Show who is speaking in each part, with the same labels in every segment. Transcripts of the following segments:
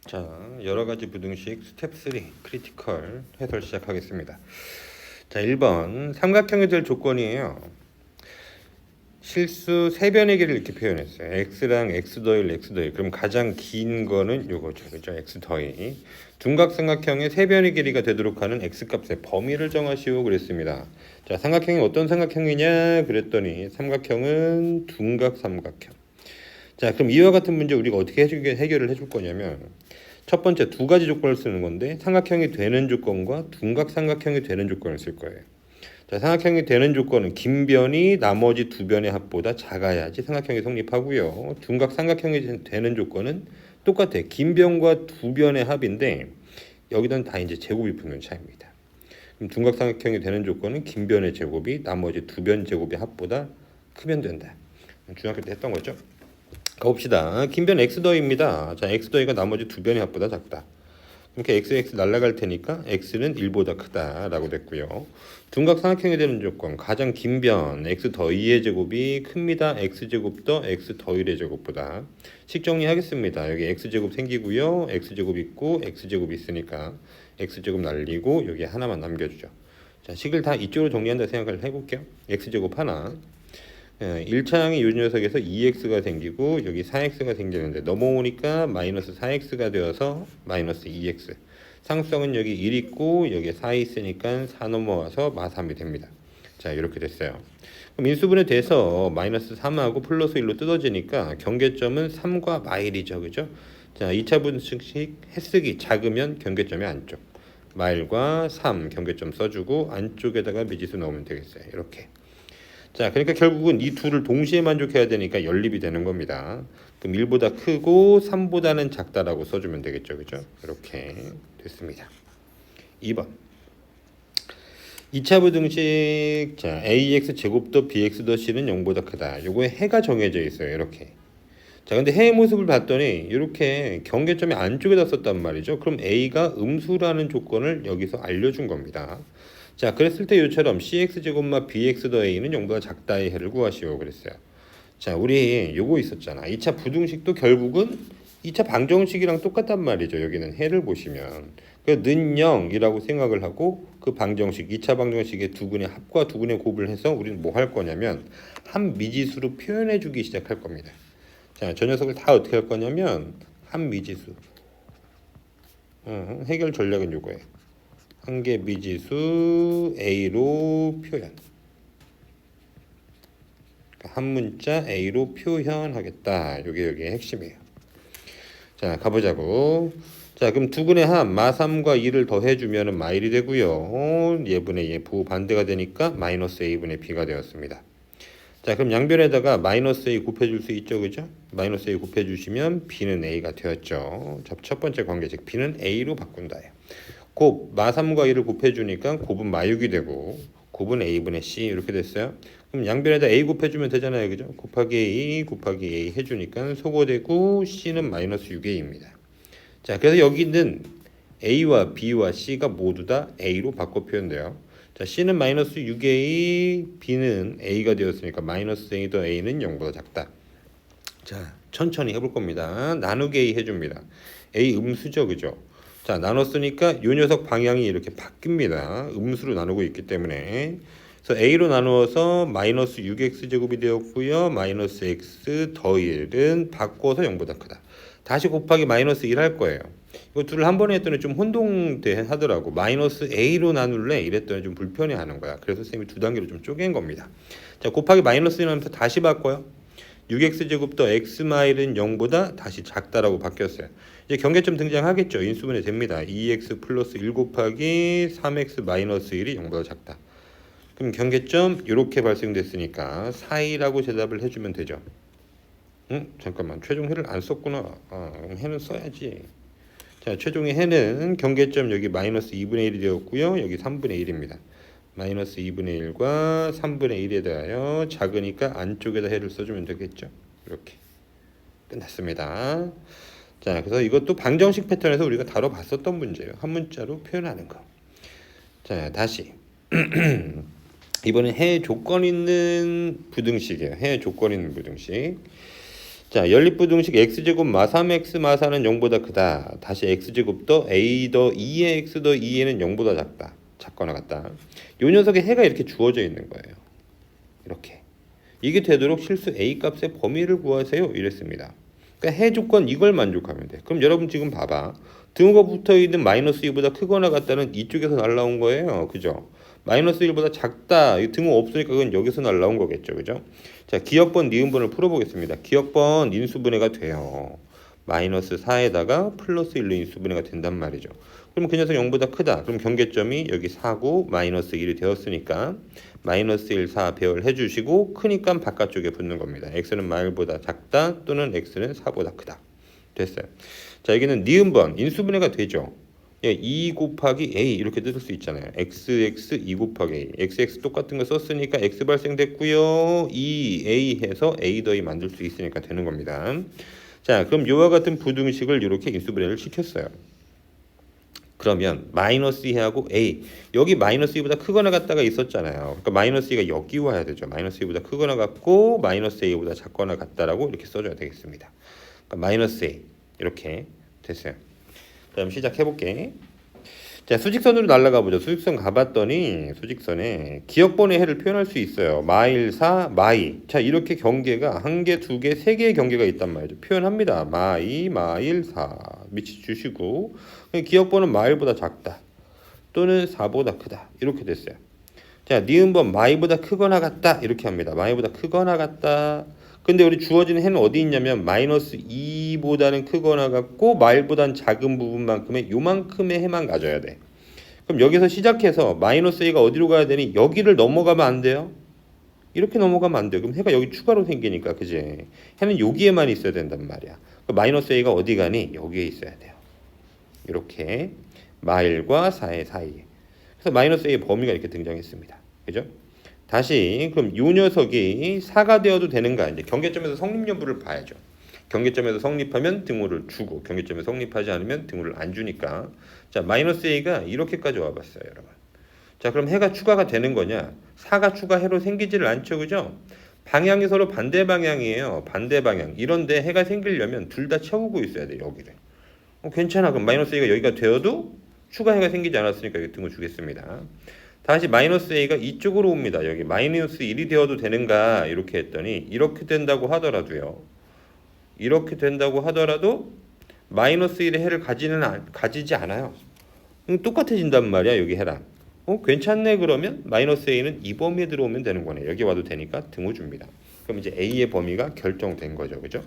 Speaker 1: 자, 여러 가지 부등식 스텝 3 크리티컬 해설 시작하겠습니다. 자, 1번 삼각형이 될 조건이에요. 실수 세변의 길이를 이렇게 표현했어요. x랑 x 더일 x 더일. 그럼 가장 긴 거는 요거죠. 그죠? x 더일. 둔각삼각형의 세변의 길이가 되도록 하는 x 값의 범위를 정하시오 그랬습니다. 자, 삼각형이 어떤 삼각형이냐 그랬더니 삼각형은 둔각삼각형. 자, 그럼 이와 같은 문제 우리가 어떻게 해결을 해줄 거냐면 첫 번째 두 가지 조건을 쓰는 건데 삼각형이 되는 조건과 둔각삼각형이 되는 조건을 쓸 거예요. 자, 삼각형이 되는 조건은 긴 변이 나머지 두 변의 합보다 작아야지 삼각형이 성립하고요. 둔각삼각형이 되는 조건은 똑같아. 긴 변과 두 변의 합인데 여기는 다 이제 제곱이 붙는 차이입니다. 그럼 둔각삼각형이 되는 조건은 긴 변의 제곱이 나머지 두 변 제곱의 합보다 크면 된다. 중학교 때 했던 거죠. 가봅시다. 긴 변 x 더입니다. 자, x 더이가 나머지 두 변의 합보다 작다. 그러니까 x 날라갈 테니까 x는 1보다 크다라고 됐고요. 둔각삼각형이 되는 조건 가장 긴 변 x 더이의 제곱이 큽니다. x제곱 더 x 더일의 제곱보다. 식 정리하겠습니다. 여기 x제곱 생기고요. x제곱 있고 x제곱 있으니까 x제곱 날리고 여기 하나만 남겨주죠. 자, 식을 다 이쪽으로 정리한다 생각을 해볼게요. x제곱 하나. 1차항이 이 녀석에서 2x가 생기고 여기 4x가 생기는데 넘어오니까 마이너스 4x가 되어서 마이너스 2x. 상수성은 여기 1 있고 여기 4 있으니까 4 넘어와서 마3이 됩니다. 자, 이렇게 됐어요. 그럼 인수분해 돼서 마이너스 3하고 플러스 1로 뜯어지니까 경계점은 3과 마일이죠. 그죠? 자, 2차 분식식 해쓰기 작으면 경계점이 안쪽. 마일과 3 경계점 써주고 안쪽에다가 미지수 넣으면 되겠어요. 이렇게. 자, 그러니까 결국은 이 둘을 동시에 만족해야 되니까 연립이 되는 겁니다. 그럼 1보다 크고 3보다는 작다라고 써주면 되겠죠. 그죠? 이렇게 됐습니다. 2번 2차 부등식. 자, ax 제곱 더 bx 더 c는 0보다 크다. 요거에 해가 정해져 있어요. 이렇게. 자, 근데 해의 모습을 봤더니 이렇게 경계점이 안쪽에다 썼단 말이죠. 그럼 a가 음수라는 조건을 여기서 알려준 겁니다. 자, 그랬을 때 이처럼 cx제곱마 bx 더 a는 0보다 작다의 해를 구하시오 그랬어요. 자, 우리 요거 있었잖아. 2차 부등식도 결국은 2차 방정식이랑 똑같단 말이죠. 여기는 해를 보시면 는 0이라고 생각을 하고 그 방정식 2차 방정식의 두근의 합과 두근의 곱을 해서 우리는 뭐 할 거냐면 한 미지수로 표현해 주기 시작할 겁니다. 자, 저 녀석을 다 어떻게 할 거냐면 한 미지수. 해결 전략은 요거예요. 한개 미지수 a로 표현. 한 문자 a로 표현하겠다. 요게 여기의 핵심이에요. 자, 가보자고. 자, 그럼 두근의 합 마3과 2를 더해주면 마일이 되고요. 얘분의 얘 부호 반대가 되니까 마이너스 a분의 b가 되었습니다. 자, 그럼 양변에다가 마이너스 a 곱해줄 수 있죠, 그죠? 마이너스 a 곱해주시면 b는 a가 되었죠. 자, 첫 번째 관계식 b는 a로 바꾼다요. 곱 마3과 2를 곱해주니까 곱은 마6이 되고 곱은 a분의 c 이렇게 됐어요. 그럼 양변에다 a 곱해주면 되잖아요, 그죠? 곱하기 a 곱하기 a 해주니까 소거되고 c는 마이너스 6a입니다. 자, 그래서 여기 있는 a와 b와 c가 모두 다 a로 바꿔 표현돼요. 자, c는 마이너스 6a, b는 a가 되었으니까 마이너스 a 더 a는 0보다 작다. 자, 천천히 해볼 겁니다. 나누기 a 해줍니다. a 음수죠, 그죠? 자, 나눴으니까 이 녀석 방향이 이렇게 바뀝니다. 음수로 나누고 있기 때문에. 그래서 a로 나누어서 마이너스 6x제곱이 되었고요. 마이너스 x 더 1은 바꿔서 0보다 크다. 다시 곱하기 마이너스 1 할 거예요. 이거 둘을 한 번에 했더니 좀 혼동돼 하더라고. 마이너스 a로 나눌래? 이랬더니 좀 불편해하는 거야. 그래서 선생님이 두 단계로 좀 쪼갠 겁니다. 자, 곱하기 마이너스 1 하면서 다시 바꿔요. 6x제곱 더 x마일은 0보다 다시 작다라고 바뀌었어요. 이제 경계점 등장하겠죠. 인수분해 됩니다. 2x 플러스 1 곱하기 3x 마이너스 1이 0보다 작다. 그럼 경계점 이렇게 발생됐으니까 4이라고 대답을 해주면 되죠. 잠깐만, 최종해를 안 썼구나. 그럼 해는 써야지. 자, 최종의 해는 경계점 여기 마이너스 2분의 1이 되었고요. 여기 3분의 1입니다. 마이너스 2분의 1과 3분의 1에 대하여 작으니까 안쪽에다 해를 써주면 되겠죠. 이렇게 끝났습니다. 자, 그래서 이것도 방정식 패턴에서 우리가 다뤄봤었던 문제예요. 한 문자로 표현하는 거. 자, 다시 이번엔 해 조건 있는 부등식이에요. 해 조건 있는 부등식. 자, 연립부등식 x제곱 마3 x 마4는 0보다 크다. 다시 x제곱 더 a 더 2의 x 더 2에는 0보다 작다. 작거나 같다. 요 녀석에 해가 이렇게 주어져 있는 거예요. 이렇게. 이게 되도록 실수 a 값의 범위를 구하세요. 이랬습니다. 그러니까 해 조건 이걸 만족하면 돼. 그럼 여러분 지금 봐봐. 등호가 붙어있는 마이너스 2보다 크거나 같다는 이쪽에서 날라온 거예요. 그죠? 마이너스 1보다 작다. 이 등호 없으니까 그건 여기서 날라온 거겠죠. 그죠? 자, 기억번, 니은번을 풀어보겠습니다. 기억번 인수분해가 돼요. 마이너스 4에다가 플러스 1로 인수분해가 된단 말이죠. 그럼 그 녀석 0보다 크다. 그럼 경계점이 여기 4고 마이너스 1이 되었으니까 마이너스 1, 4 배열해 주시고 크니까 바깥쪽에 붙는 겁니다. x는 마일보다 작다 또는 x는 4보다 크다. 됐어요. 자, 여기는 니은번 인수분해가 되죠. 2 곱하기 a 이렇게 뜯을 수 있잖아요. xx 2 곱하기 a. xx 똑같은 거 썼으니까 x 발생됐고요. 2a 해서 a 더이 만들 수 있으니까 되는 겁니다. 자, 그럼 이와 같은 부등식을 이렇게 인수분해를 시켰어요. 그러면 마이너스 2하고 a 여기 마이너스 2보다 크거나 같다가 있었잖아요. 그러니까 마이너스 2가 여기 와야 되죠. 마이너스 2보다 크거나 같고 마이너스 a보다 작거나 같다라고 이렇게 써줘야 되겠습니다. 그러니까 마이너스 a 이렇게 됐어요. 그럼 시작해볼게. 자, 수직선으로 날아가 보죠. 수직선 가봤더니 수직선에 기억번의 해를 표현할 수 있어요. 마일 4, 마이. 자, 이렇게 경계가 한 개, 두 개, 세 개의 경계가 있단 말이죠. 표현합니다. 마이, 마일 4. 밑이 주시고 기억번은 마일보다 작다. 또는 4보다 크다. 이렇게 됐어요. 자, 니은번 마이보다 크거나 같다. 이렇게 합니다. 마이보다 크거나 같다. 근데 우리 주어진 해는 어디 있냐면 마이너스 2보다는 크거나 같고 마일보다는 작은 부분만큼의 요만큼의 해만 가져야 돼. 그럼 여기서 시작해서 마이너스 a가 어디로 가야 되니? 여기를 넘어가면 안 돼요. 이렇게 넘어가면 안 돼요. 그럼 해가 여기 추가로 생기니까 그지? 해는 여기에만 있어야 된단 말이야. 마이너스 a가 어디 가니? 여기에 있어야 돼요. 이렇게 마일과 4의 사이에. 그래서 마이너스 a의 범위가 이렇게 등장했습니다. 그죠? 다시 그럼 이 녀석이 4가 되어도 되는가? 이제 경계점에서 성립 여부를 봐야죠. 경계점에서 성립하면 등호를 주고 경계점에 성립하지 않으면 등호를 안 주니까. 자, 마이너스 a가 이렇게까지 와봤어요, 여러분. 자, 그럼 해가 추가가 되는 거냐? 4가 추가 해로 생기지를 않죠, 그죠? 방향이 서로 반대 방향이에요. 반대 방향. 이런데 해가 생기려면 둘 다 채우고 있어야 돼, 여기를. 괜찮아. 그럼 마이너스 a가 여기가 되어도 추가 해가 생기지 않았으니까 여기 등호 주겠습니다. 다시 마이너스 a가 이쪽으로 옵니다. 여기 마이너스 1이 되어도 되는가 이렇게 했더니 이렇게 된다고 하더라도요. 이렇게 된다고 하더라도 마이너스 1의 해를 가지지 않아요. 똑같아진단 말이야 여기 해랑. 괜찮네 그러면 마이너스 a는 이 범위에 들어오면 되는 거네. 여기 와도 되니까 등호 줍니다. 그럼 이제 a의 범위가 결정된 거죠. 그죠?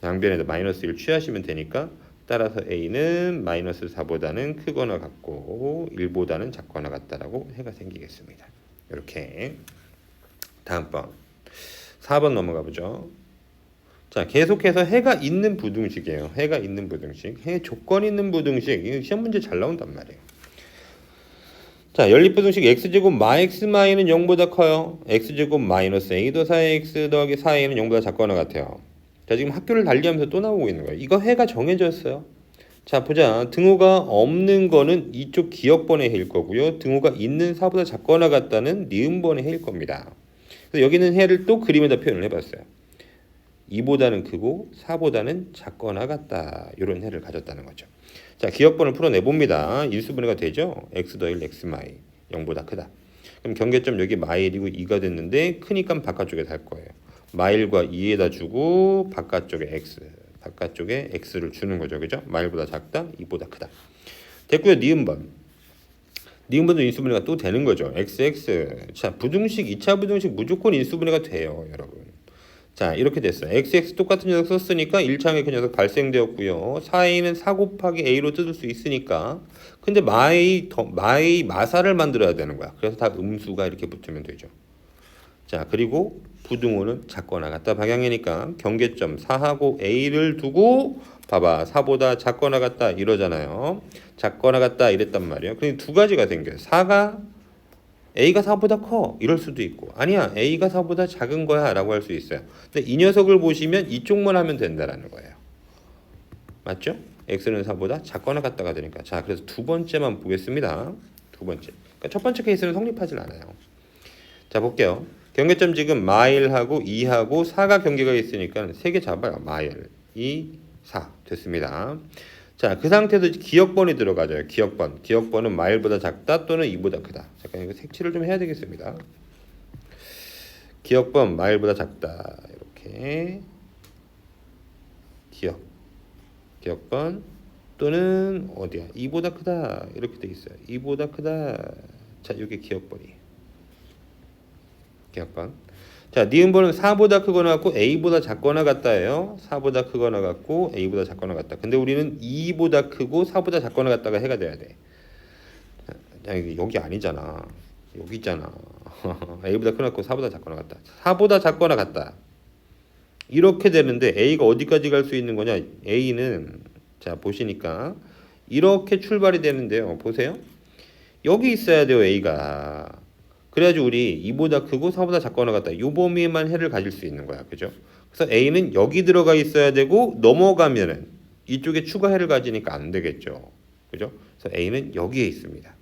Speaker 1: 양변에다 마이너스 1 취하시면 되니까 따라서 a는 마이너스 4보다는 크거나 같고 1보다는 작거나 같다라고 해가 생기겠습니다. 이렇게 다음 번 4번 넘어가 보죠. 자, 계속해서 해가 있는 부등식이에요. 해가 있는 부등식. 해 조건 있는 부등식. 시험 문제 잘 나온단 말이에요. 자, 연립부등식 x제곱 마 x 마이는 0보다 커요. x제곱 마이너스 a 더 4x 더하기 4a는 0보다 작거나 같아요. 자, 지금 학교를 달리하면서 또 나오고 있는 거예요. 이거 해가 정해졌어요. 자, 보자. 등호가 없는 거는 이쪽 기억번의 해일 거고요. 등호가 있는 4보다 작거나 같다는 니은번의 해일 겁니다. 그래서 여기는 해를 또 그림에다 표현을 해봤어요. 2보다는 크고 4보다는 작거나 같다. 이런 해를 가졌다는 거죠. 자, 기억번을 풀어내봅니다. 인수분해가 되죠. x 더일 x 마일 0보다 크다. 그럼 경계점 여기 마일이고 2가 됐는데 크니까 바깥쪽에 달 거예요. 마일과 2에다 주고 바깥쪽에 x. 바깥쪽에 x를 주는 거죠. 그죠? 마일보다 작다, 2보다 크다. 됐고요. 니은번. 니은번도 인수분해가 또 되는 거죠. xx. 자, 부등식, 2차 부등식 무조건 인수분해가 돼요. 여러분. 자, 이렇게 됐어요. xx 똑같은 녀석 썼으니까 1차항에 그 녀석 발생되었고요. 4a는 4 곱하기 a로 뜯을 수 있으니까. 근데 마사를 만들어야 되는 거야. 그래서 다 음수가 이렇게 붙으면 되죠. 자, 그리고 부등호는 작거나 같다 방향이니까 경계점 4하고 a를 두고 봐봐. 4보다 작거나 같다 이러잖아요. 작거나 같다 이랬단 말이에요. 그러니 두 가지가 생겨요. 4가 a가 4보다 커 이럴 수도 있고 아니야 a가 4보다 작은 거야 라고 할 수 있어요. 근데 이 녀석을 보시면 이쪽만 하면 된다라는 거예요. 맞죠? x는 4보다 작거나 같다가 되니까. 자, 그래서 두 번째만 보겠습니다. 두 번째. 그러니까 첫 번째 케이스는 성립하질 않아요. 자, 볼게요. 경계점 지금 마일하고 2하고 4가 경계가 있으니까 3개 잡아요. 마일, 2, 4 됐습니다. 자, 그 상태에서 기역번이 들어가죠. 기역번. 기역번은 마일보다 작다 또는 2보다 크다. 잠깐 이거 색칠을 좀 해야 되겠습니다. 기역번 마일보다 작다. 이렇게 기역번 또는 어디야? 2보다 크다. 이렇게 돼 있어요. 2보다 크다. 자, 이게 기역번이에요. 기역번. 자, 니은번은 4보다 크거나 같고 A보다 작거나 같다예요. 4보다 크거나 같고 A보다 작거나 같다. 근데 우리는 2보다 크고 4보다 작거나 같다가 해가 돼야 돼. 자, 여기 아니잖아. 여기 있잖아. A보다 크거나 같고 4보다 작거나 같다. 4보다 작거나 같다. 이렇게 되는데 A가 어디까지 갈 수 있는 거냐? A는 자, 보시니까 이렇게 출발이 되는데요. 보세요. 여기 있어야 돼요, A가. 그래야지 우리 2보다 크고 4보다 작거나 같다. 이 범위에만 해를 가질 수 있는 거야. 그죠? 그래서 A는 여기 들어가 있어야 되고 넘어가면은 이쪽에 추가 해를 가지니까 안 되겠죠. 그죠? 그래서 A는 여기에 있습니다.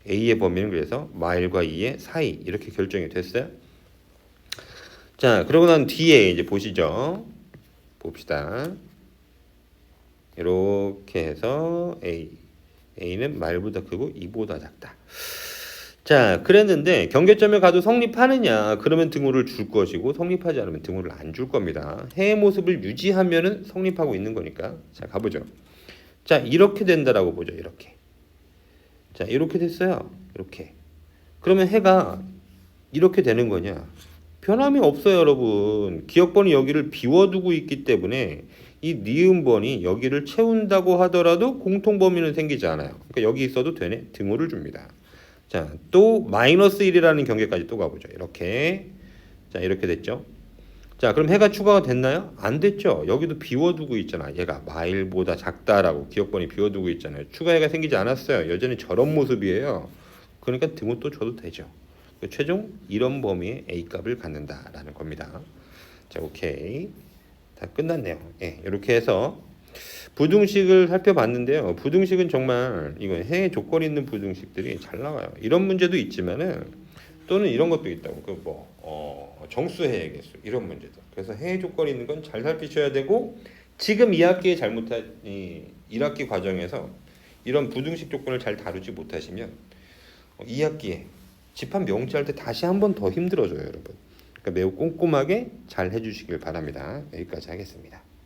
Speaker 1: A의 범위는 그래서 마일과 2의 사이 이렇게 결정이 됐어요. 자, 그러고 난 뒤에 이제 보시죠. 봅시다. 이렇게 해서 A는 마일보다 크고 2보다 작다. 자, 그랬는데 경계점에 가도 성립하느냐? 그러면 등호를 줄 것이고 성립하지 않으면 등호를 안 줄 겁니다. 해의 모습을 유지하면은 성립하고 있는 거니까. 자, 가보죠. 자, 이렇게 된다라고 보죠. 이렇게. 자, 이렇게 됐어요. 이렇게. 그러면 해가 이렇게 되는 거냐? 변함이 없어요, 여러분. 기역번이 여기를 비워두고 있기 때문에 이 니은번이 여기를 채운다고 하더라도 공통범위는 생기지 않아요. 그러니까 여기 있어도 되네. 등호를 줍니다. 자, 또 마이너스 1이라는 경계까지 또 가보죠. 이렇게. 자, 이렇게 됐죠. 자, 그럼 해가 추가가 됐나요? 안 됐죠. 여기도 비워두고 있잖아. 얘가 마일보다 작다라고 기역번이 비워두고 있잖아요. 추가 해가 생기지 않았어요. 여전히 저런 모습이에요. 그러니까 등호 또 줘도 되죠. 최종 이런 범위의 A 값을 갖는다라는 겁니다. 자, 오케이. 다 끝났네요. 예, 이렇게 해서 부등식을 살펴봤는데요. 부등식은 정말 이거 해의 조건 있는 부등식들이 잘 나와요. 이런 문제도 있지만은 또는 이런 것도 있다고. 정수해의 개수 이런 문제도. 그래서 해의 조건 있는 건 잘 살피셔야 되고 지금 2학기에 잘못한 1학기 과정에서 이런 부등식 조건을 잘 다루지 못하시면 2학기에 집합 명시할 때 다시 한 번 더 힘들어져요, 여러분. 그러니까 매우 꼼꼼하게 잘 해주시길 바랍니다. 여기까지 하겠습니다.